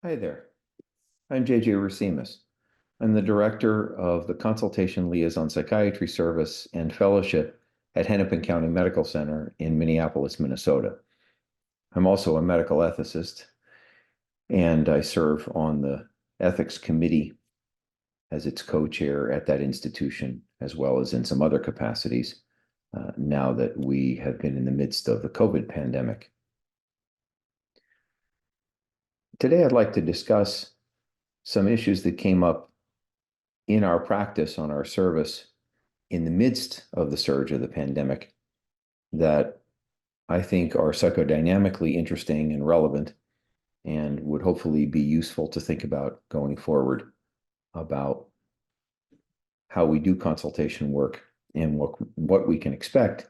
Hi there. I'm JJ Rasimas. I'm the director of the Consultation-Liaison Psychiatry Service and Fellowship at Hennepin County Medical Center in Minneapolis, Minnesota. I'm also a medical ethicist, and I serve on the ethics committee as its co-chair at that institution, as well as in some other capacities, now that we have been in the midst of the COVID pandemic. Today, I'd like to discuss some issues that came up in our practice on our service in the midst of the surge of the pandemic that I think are psychodynamically interesting and relevant and would hopefully be useful to think about going forward about how we do consultation work and what we can expect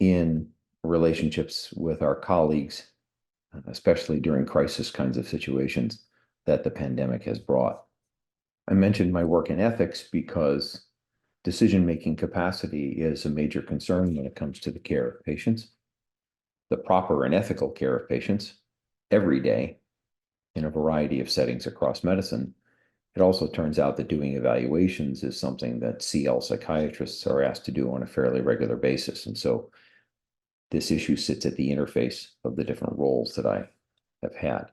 in relationships with our colleagues, especially during crisis kinds of situations that the pandemic has brought. I mentioned my work in ethics because decision-making capacity is a major concern when it comes to the care of patients, the proper and ethical care of patients every day in a variety of settings across medicine. It also turns out that doing evaluations is something that CL psychiatrists are asked to do on a fairly regular basis. And so this issue sits at the interface of the different roles that I have had.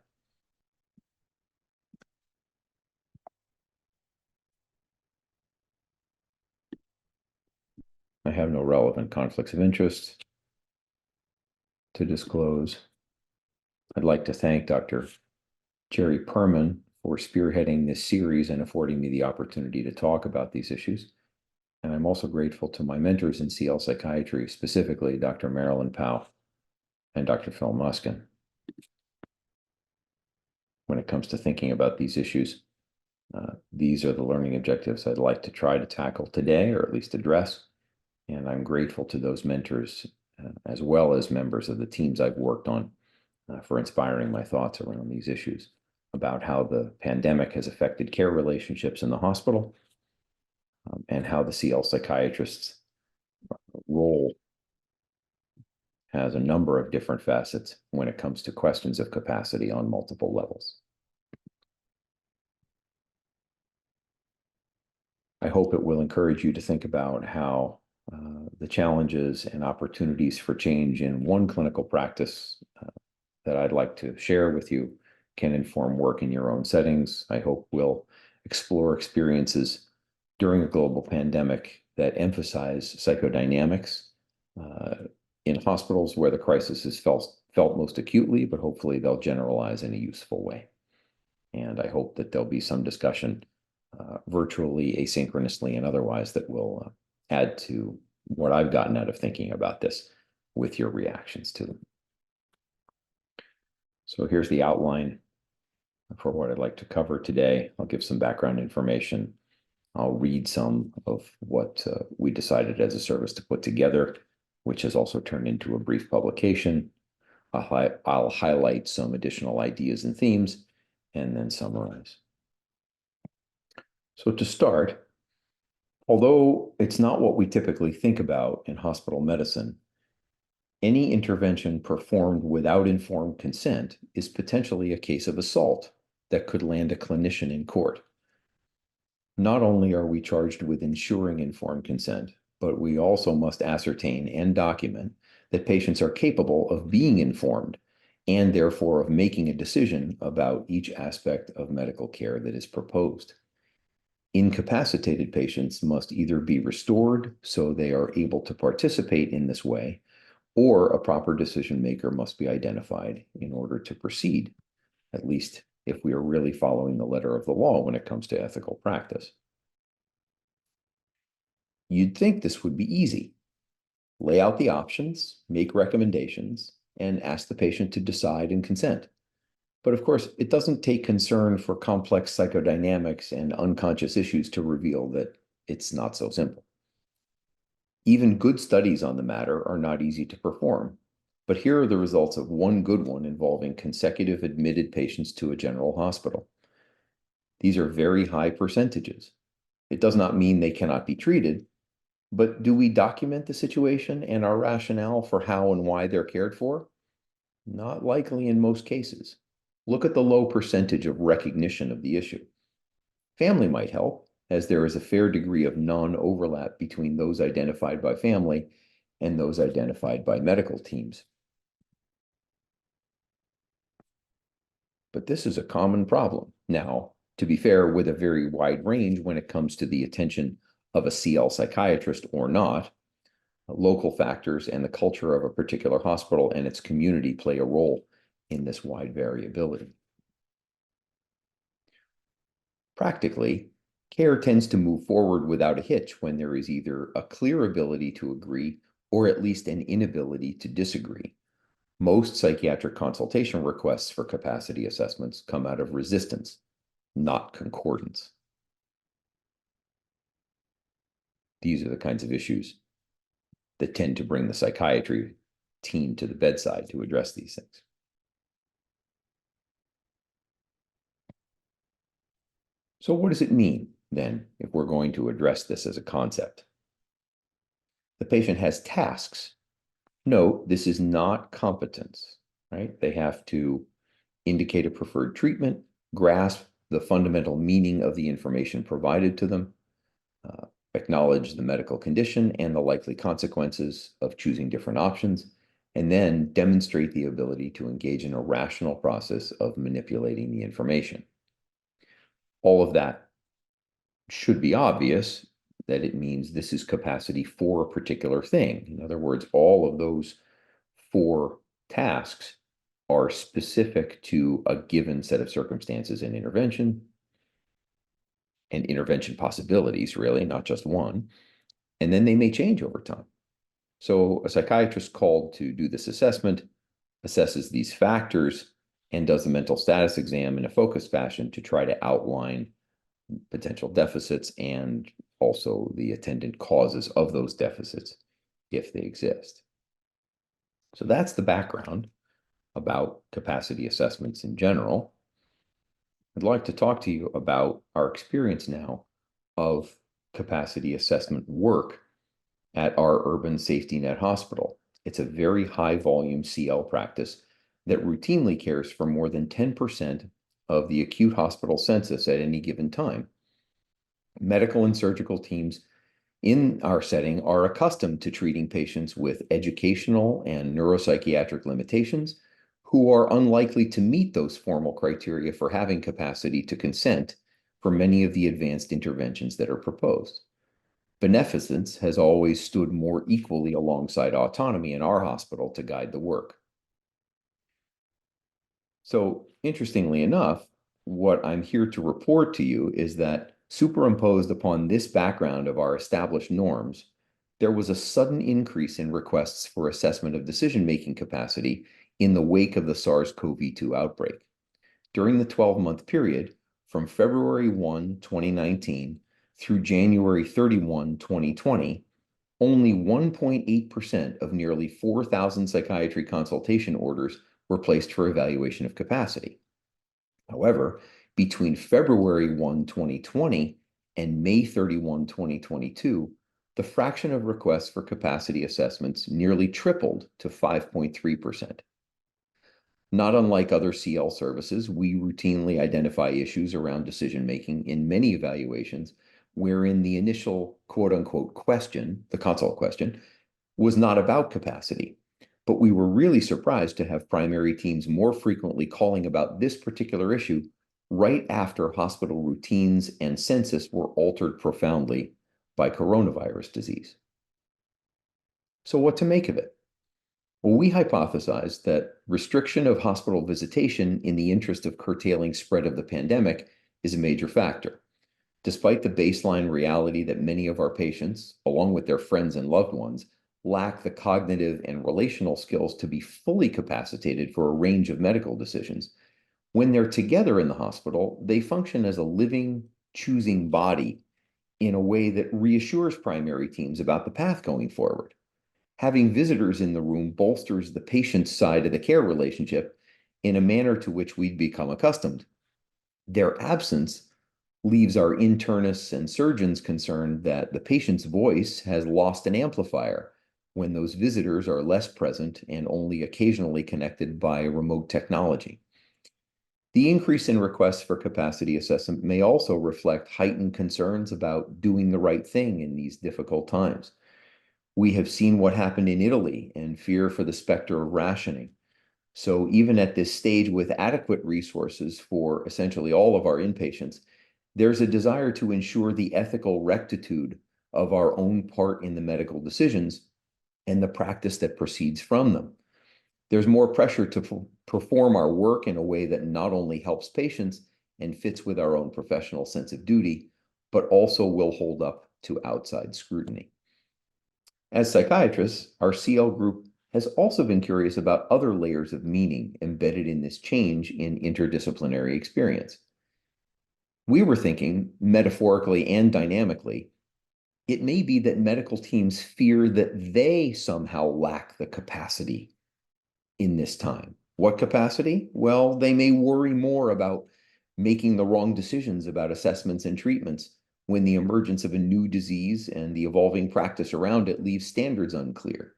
I have no relevant conflicts of interest to disclose. I'd like to thank Dr. Jerry Perman for spearheading this series and affording me the opportunity to talk about these issues. And I'm also grateful to my mentors in CL psychiatry, specifically Dr. Marilyn Powell and Dr. Phil Muskin. When it comes to thinking about these issues, these are the learning objectives I'd like to try to tackle today, or at least address. And I'm grateful to those mentors, as well as members of the teams I've worked on, for inspiring my thoughts around these issues about how the pandemic has affected care relationships in the hospital, and how the CL psychiatrist's role has a number of different facets when it comes to questions of capacity on multiple levels. I hope it will encourage you to think about how the challenges and opportunities for change in one clinical practice that I'd like to share with you can inform work in your own settings. I hope we'll explore experiences during a global pandemic that emphasize psychodynamics in hospitals where the crisis is felt most acutely, but hopefully they'll generalize in a useful way. And I hope that there'll be some discussion virtually, asynchronously, and otherwise that will add to what I've gotten out of thinking about this with your reactions to them. So here's the outline for what I'd like to cover today. I'll give some background information. I'll read some of what we decided as a service to put together, which has also turned into a brief publication. I'll highlight some additional ideas and themes and then summarize. So to start, although it's not what we typically think about in hospital medicine, any intervention performed without informed consent is potentially a case of assault that could land a clinician in court. Not only are we charged with ensuring informed consent, but we also must ascertain and document that patients are capable of being informed and therefore of making a decision about each aspect of medical care that is proposed. Incapacitated patients must either be restored so they are able to participate in this way, or a proper decision maker must be identified in order to proceed, at least if we are really following the letter of the law when it comes to ethical practice. You'd think this would be easy. Lay out the options, make recommendations, and ask the patient to decide and consent. But of course, it doesn't take concern for complex psychodynamics and unconscious issues to reveal that it's not so simple. Even good studies on the matter are not easy to perform, but here are the results of one good one involving consecutive admitted patients to a general hospital. These are very high percentages. It does not mean they cannot be treated, but do we document the situation and our rationale for how and why they're cared for? Not likely in most cases. Look at the low percentage of recognition of the issue. Family might help, as there is a fair degree of non-overlap between those identified by family and those identified by medical teams. But this is a common problem. Now, to be fair, with a very wide range when it comes to the attention of a CL psychiatrist or not, local factors and the culture of a particular hospital and its community play a role in this wide variability. Practically, care tends to move forward without a hitch when there is either a clear ability to agree or at least an inability to disagree. Most psychiatric consultation requests for capacity assessments come out of resistance, not concordance. These are the kinds of issues that tend to bring the psychiatry team to the bedside to address these things. So what does it mean, then, if we're going to address this as a concept? The patient has tasks. Note, this is not competence, right? They have to indicate a preferred treatment, grasp the fundamental meaning of the information provided to them, acknowledge the medical condition and the likely consequences of choosing different options, and then demonstrate the ability to engage in a rational process of manipulating the information. All of that should be obvious, that it means this is capacity for a particular thing. In other words, all of those 4 tasks are specific to a given set of circumstances and intervention possibilities, really, not just one. And then they may change over time. So a psychiatrist called to do this assessment assesses these factors and does the mental status exam in a focused fashion to try to outline potential deficits and also the attendant causes of those deficits if they exist. So that's the background about capacity assessments in general. I'd like to talk to you about our experience now of capacity assessment work at our urban safety net hospital. It's a very high volume CL practice that routinely cares for more than 10% of the acute hospital census at any given time. Medical and surgical teams in our setting are accustomed to treating patients with educational and neuropsychiatric limitations who are unlikely to meet those formal criteria for having capacity to consent for many of the advanced interventions that are proposed. Beneficence has always stood more equally alongside autonomy in our hospital to guide the work. So, interestingly enough, what I'm here to report to you is that superimposed upon this background of our established norms, there was a sudden increase in requests for assessment of decision-making capacity in the wake of the SARS-CoV-2 outbreak. During the 12-month period, from February 1, 2019 through January 31, 2020, only 1.8% of nearly 4,000 psychiatry consultation orders were placed for evaluation of capacity. However, between February 1, 2020 and May 31, 2022, the fraction of requests for capacity assessments nearly tripled to 5.3%. Not unlike other CL services, we routinely identify issues around decision-making in many evaluations wherein the initial quote-unquote question, the consult question, was not about capacity. But we were really surprised to have primary teams more frequently calling about this particular issue right after hospital routines and census were altered profoundly by coronavirus disease. So what to make of it? Well, we hypothesized that restriction of hospital visitation in the interest of curtailing spread of the pandemic is a major factor. Despite the baseline reality that many of our patients, along with their friends and loved ones, lack the cognitive and relational skills to be fully capacitated for a range of medical decisions, when they're together in the hospital, they function as a living, choosing body in a way that reassures primary teams about the path going forward. Having visitors in the room bolsters the patient's side of the care relationship in a manner to which we'd become accustomed. Their absence leaves our internists and surgeons concerned that the patient's voice has lost an amplifier, when those visitors are less present and only occasionally connected by remote technology. The increase in requests for capacity assessment may also reflect heightened concerns about doing the right thing in these difficult times. We have seen what happened in Italy and fear for the specter of rationing. So even at this stage with adequate resources for essentially all of our inpatients, there's a desire to ensure the ethical rectitude of our own part in the medical decisions and the practice that proceeds from them. There's more pressure to perform our work in a way that not only helps patients and fits with our own professional sense of duty, but also will hold up to outside scrutiny. As psychiatrists, our CL group has also been curious about other layers of meaning embedded in this change in interdisciplinary experience. We were thinking, metaphorically and dynamically, it may be that medical teams fear that they somehow lack the capacity in this time. What capacity? Well, they may worry more about making the wrong decisions about assessments and treatments when the emergence of a new disease and the evolving practice around it leaves standards unclear.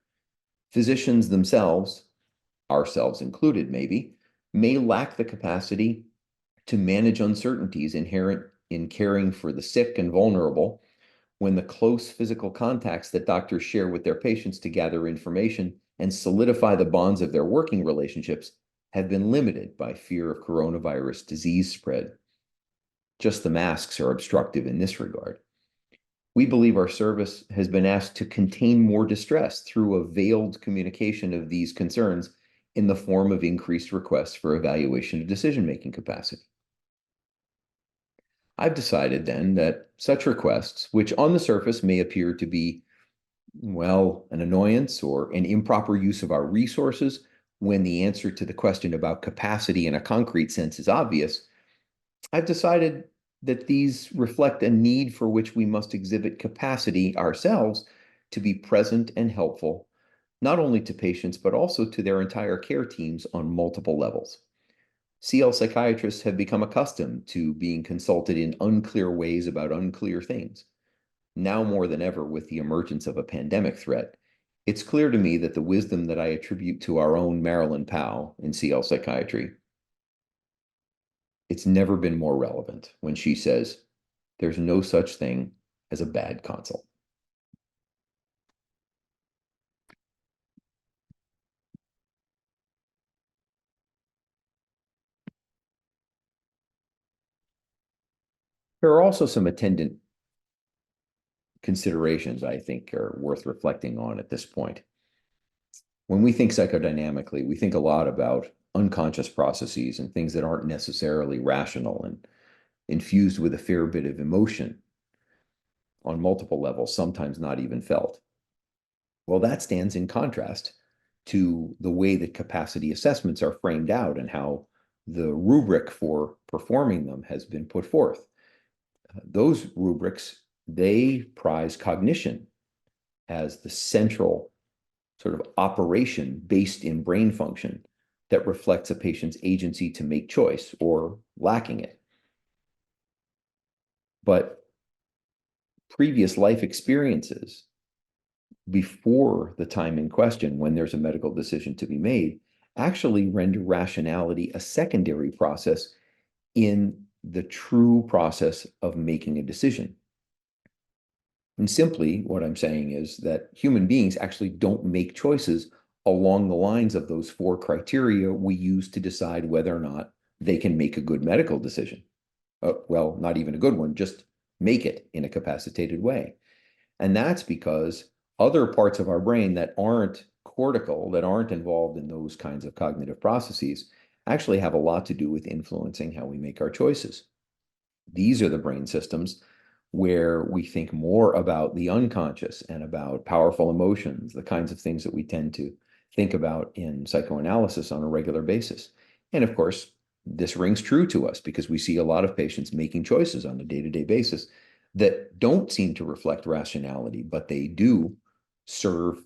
Physicians themselves, ourselves included maybe, may lack the capacity to manage uncertainties inherent in caring for the sick and vulnerable when the close physical contacts that doctors share with their patients to gather information and solidify the bonds of their working relationships have been limited by fear of coronavirus disease spread. Just the masks are obstructive in this regard. We believe our service has been asked to contain more distress through a veiled communication of these concerns in the form of increased requests for evaluation of decision-making capacity. I've decided then that such requests, which on the surface may appear to be, well, an annoyance or an improper use of our resources when the answer to the question about capacity in a concrete sense is obvious, I've decided that these reflect a need for which we must exhibit capacity ourselves to be present and helpful, not only to patients, but also to their entire care teams on multiple levels. CL psychiatrists have become accustomed to being consulted in unclear ways about unclear things. Now more than ever, with the emergence of a pandemic threat, it's clear to me that the wisdom that I attribute to our own Marilyn Powell in CL Psychiatry, it's never been more relevant when she says, there's no such thing as a bad consult. There are also some attendant considerations I think are worth reflecting on at this point. When we think psychodynamically, we think a lot about unconscious processes and things that aren't necessarily rational and infused with a fair bit of emotion on multiple levels, sometimes not even felt. Well, that stands in contrast to the way that capacity assessments are framed out and how the rubric for performing them has been put forth. Those rubrics, they prize cognition as the central sort of operation based in brain function that reflects a patient's agency to make choice or lacking it. But previous life experiences before the time in question, when there's a medical decision to be made, actually render rationality a secondary process in the true process of making a decision. And simply, what I'm saying is that human beings actually don't make choices along the lines of those four criteria we use to decide whether or not they can make a good medical decision. Well, not even a good one, just make it in a capacitated way. And that's because other parts of our brain that aren't cortical, that aren't involved in those kinds of cognitive processes, actually have a lot to do with influencing how we make our choices. These are the brain systems where we think more about the unconscious and about powerful emotions, the kinds of things that we tend to think about in psychoanalysis on a regular basis. And of course, this rings true to us because we see a lot of patients making choices on a day-to-day basis that don't seem to reflect rationality, but they do serve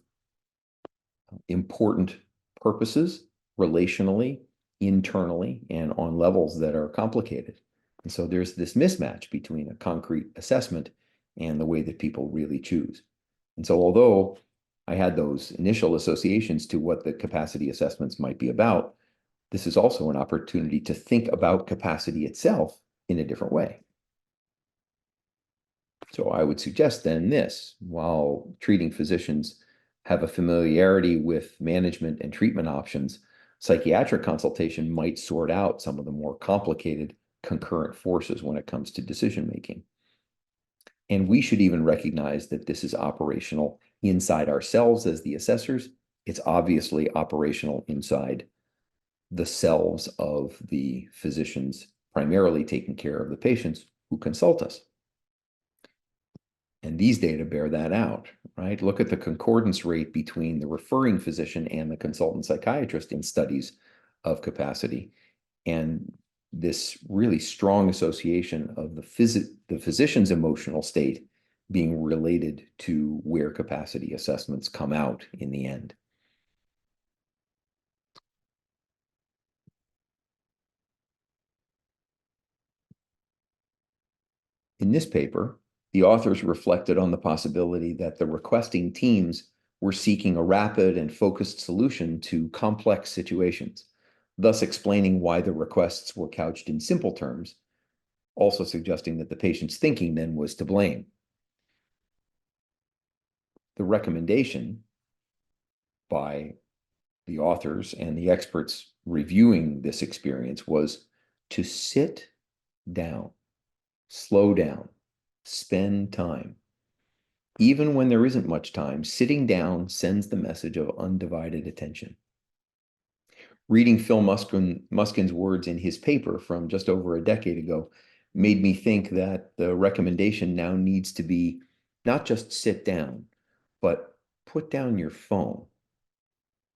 important purposes relationally, internally, and on levels that are complicated. And so there's this mismatch between a concrete assessment and the way that people really choose. And so although I had those initial associations to what the capacity assessments might be about. This is also an opportunity to think about capacity itself in a different way. So I would suggest then this: while treating physicians have a familiarity with management and treatment options, psychiatric consultation might sort out some of the more complicated concurrent forces when it comes to decision making. And we should even recognize that this is operational inside ourselves as the assessors. It's obviously operational inside the selves of the physicians primarily taking care of the patients who consult us. And these data bear that out, right? Look at the concordance rate between the referring physician and the consultant psychiatrist in studies of capacity. And this really strong association of the physician's emotional state being related to where capacity assessments come out in the end. In this paper, the authors reflected on the possibility that the requesting teams were seeking a rapid and focused solution to complex situations, thus explaining why the requests were couched in simple terms, also suggesting that the patient's thinking then was to blame. The recommendation by the authors and the experts reviewing this experience was to sit down, slow down, spend time. Even when there isn't much time, sitting down sends the message of undivided attention. Reading Phil Muskin's words in his paper from just over a decade ago made me think that the recommendation now needs to be not just sit down, but put down your phone.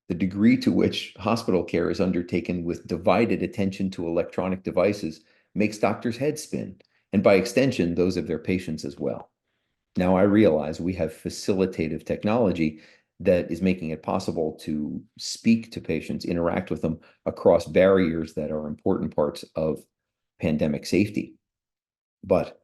The degree to which hospital care is undertaken with divided attention to electronic devices makes doctors' heads spin, and by extension, those of their patients as well. Now I realize we have facilitative technology that is making it possible to speak to patients, interact with them across barriers that are important parts of pandemic safety. But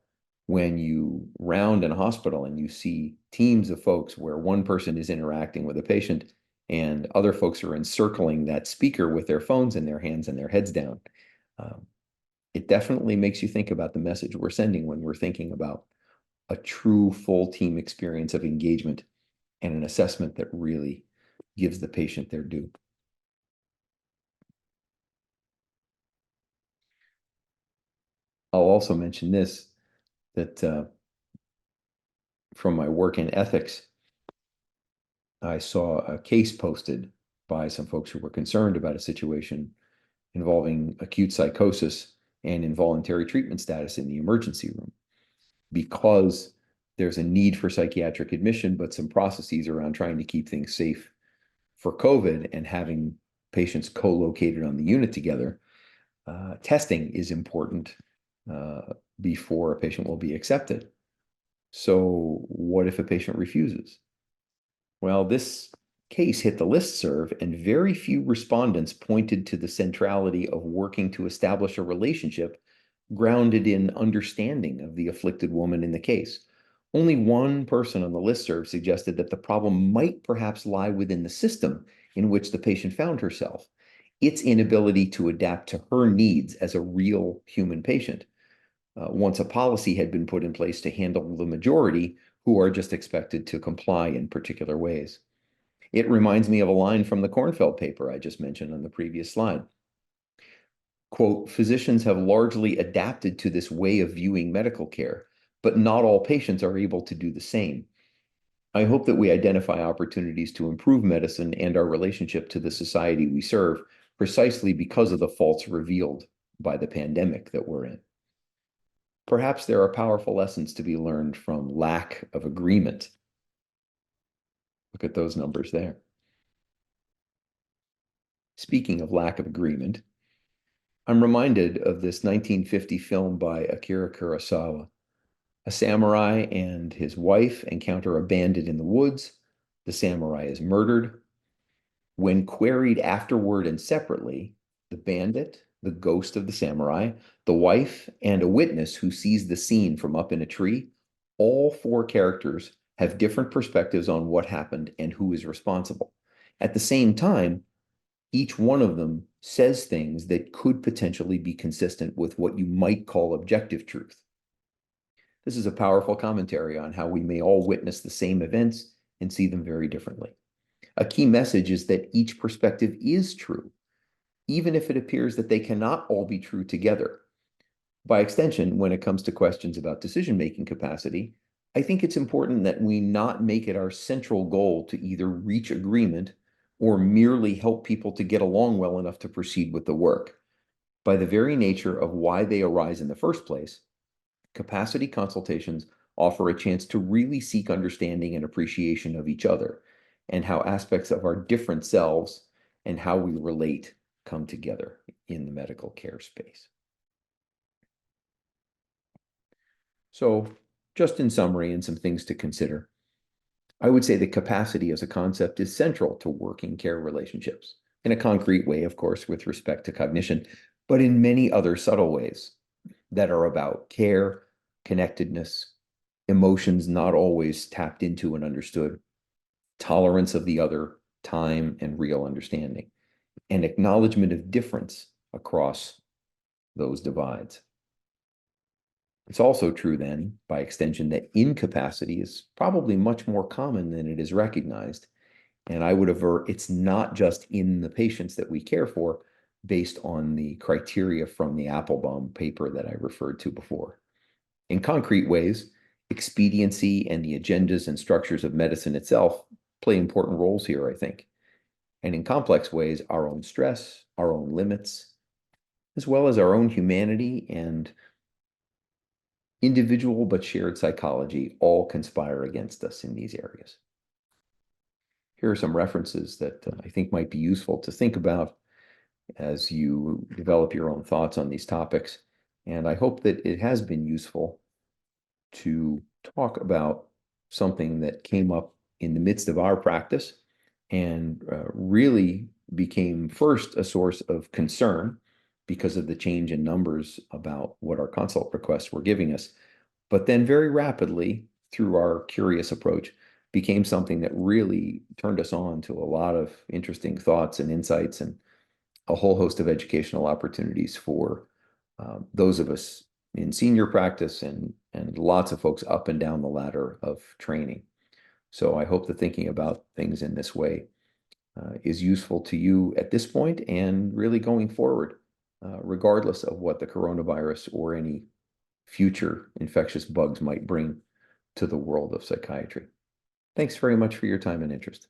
when you round in a hospital and you see teams of folks where one person is interacting with a patient and other folks are encircling that speaker with their phones in their hands and their heads down, it definitely makes you think about the message we're sending when we're thinking about a true full team experience of engagement and an assessment that really gives the patient their due. I'll also mention this, that from my work in ethics, I saw a case posted by some folks who were concerned about a situation involving acute psychosis and involuntary treatment status in the emergency room, because there's a need for psychiatric admission, but some processes around trying to keep things safe for COVID and having patients co-located on the unit together. Testing is important before a patient will be accepted. So what if a patient refuses? Well, this case hit the listserv, and very few respondents pointed to the centrality of working to establish a relationship grounded in understanding of the afflicted woman in the case. Only one person on the listserv suggested that the problem might perhaps lie within the system in which the patient found herself, its inability to adapt to her needs as a real human patient. Once a policy had been put in place to handle the majority who are just expected to comply in particular ways. It reminds me of a line from the Kornfeld paper I just mentioned on the previous slide. Quote, physicians have largely adapted to this way of viewing medical care, but not all patients are able to do the same. I hope that we identify opportunities to improve medicine and our relationship to the society we serve precisely because of the faults revealed by the pandemic that we're in. Perhaps there are powerful lessons to be learned from lack of agreement. Look at those numbers there. Speaking of lack of agreement, I'm reminded of this 1950 film by Akira Kurosawa. A samurai and his wife encounter a bandit in the woods. The samurai is murdered. When queried afterward and separately, the bandit, the ghost of the samurai, the wife, and a witness who sees the scene from up in a tree, all four characters have different perspectives on what happened and who is responsible. At the same time, each one of them says things that could potentially be consistent with what you might call objective truth. This is a powerful commentary on how we may all witness the same events and see them very differently. A key message is that each perspective is true, even if it appears that they cannot all be true together. By extension, when it comes to questions about decision-making capacity, I think it's important that we not make it our central goal to either reach agreement or merely help people to get along well enough to proceed with the work. By the very nature of why they arise in the first place, capacity consultations offer a chance to really seek understanding and appreciation of each other and how aspects of our different selves and how we relate come together in the medical care space. So, just in summary and some things to consider, I would say that capacity as a concept is central to working care relationships, in a concrete way, of course, with respect to cognition, but in many other subtle ways that are about care, connectedness, emotions not always tapped into and understood, tolerance of the other, time and real understanding, and acknowledgement of difference across those divides. It's also true then, by extension, that incapacity is probably much more common than it is recognized. And I would aver it's not just in the patients that we care for, based on the criteria from the Applebaum paper that I referred to before. In concrete ways, expediency and the agendas and structures of medicine itself play important roles here, I think. And in complex ways, our own stress, our own limits, as well as our own humanity and individual but shared psychology all conspire against us in these areas. Here are some references that I think might be useful to think about as you develop your own thoughts on these topics. And I hope that it has been useful to talk about something that came up in the midst of our practice and really became first a source of concern because of the change in numbers about what our consult requests were giving us, but then very rapidly, through our curious approach, became something that really turned us on to a lot of interesting thoughts and insights and a whole host of educational opportunities for those of us in senior practice and lots of folks up and down the ladder of training. So I hope that thinking about things in this way is useful to you at this point and really going forward, regardless of what the coronavirus or any future infectious bugs might bring to the world of psychiatry. Thanks very much for your time and interest.